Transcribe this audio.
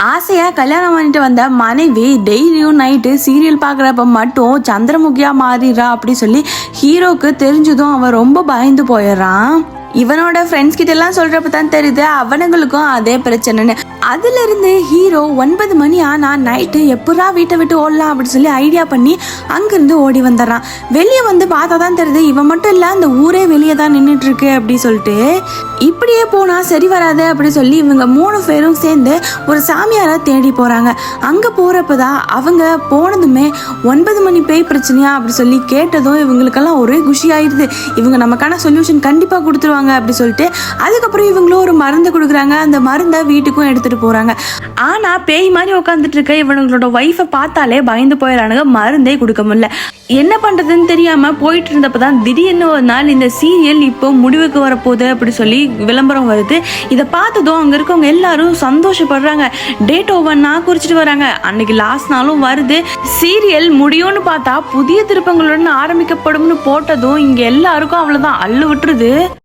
ஆசையா கல்யாணம் பண்ணிட்டு வந்த மனைவி டெய்லியும் நைட்டு சீரியல் பார்க்குறப்ப மட்டும் சந்திரமுகியா மாறிடுறா அப்படி சொல்லி ஹீரோக்கு தெரிஞ்சதும் அவன் ரொம்ப பயந்து போயிடுறான். இவனோட ஃப்ரெண்ட்ஸ் கிட்ட எல்லாம் சொல்றப்ப தான் தெரியுது அவனுங்களுக்கும் அதே பிரச்சனைன்னு. அதுல இருந்து ஹீரோ 9 மணி ஆனா நைட்டு எப்படா வீட்டை விட்டு ஓடலாம் அப்படின்னு சொல்லி ஐடியா பண்ணி அங்கிருந்து ஓடி வந்துடுறான். வெளியே வந்து பார்த்தா தான் தெரியுது இவன் மட்டும் இல்ல அந்த ஊரே வெளியே தான் நின்றுட்டு இருக்கு அப்படி சொல்லிட்டு இப்படியே போனா சரி வராது அப்படி சொல்லி இவங்க 3 பேரும் சேர்ந்து ஒரு சாமியாரை தேடி போறாங்க. அங்க போறப்பதான் அவங்க போனதுமே 9 மணி பேய் பிரச்சனையா அப்படி சொல்லி கேட்டதும் இவங்களுக்கெல்லாம் ஒரே குஷி ஆயிடுது. இவங்க நமக்கான சொல்யூஷன் கண்டிப்பா கொடுத்துருவாங்க அப்படி சொல்லிட்டு அதுக்கப்புறம் இவங்களும் ஒரு மருந்து கொடுக்குறாங்க. அந்த மருந்தை வீட்டுக்கும் எடுத்துட்டு போறாங்க. ஆனா பேய் மாதிரி உட்காந்துட்டு இருக்க இவங்களோட ஒய்ஃபை பார்த்தாலே பயந்து போயிடறானுங்க. மருந்தே கொடுக்க முடியல. என்ன பண்றதுன்னு தெரியாம போயிட்டு இருந்தப்பதான் திடீர்னு ஒரு நாள் இந்த சீரியல் இப்போ முடிவுக்கு வரப்போகுது அப்படி சொல்லி விளம்பரம் வருது. இதை பார்த்ததும் அங்க இருக்கவங்க எல்லாரும் சந்தோஷப்படுறாங்க. டேட் ஓவன்னா குறிச்சிட்டு வராங்க. அன்னைக்கு லாஸ்ட் நாளும் வருது. சீரியல் முடியும்னு பார்த்தா புதிய திருப்பங்களுடன் ஆரம்பிக்கப்படும்னு போட்டதும் இங்க எல்லாருக்கும் அவ்வளவுதான் அள்ளு விட்டுருது.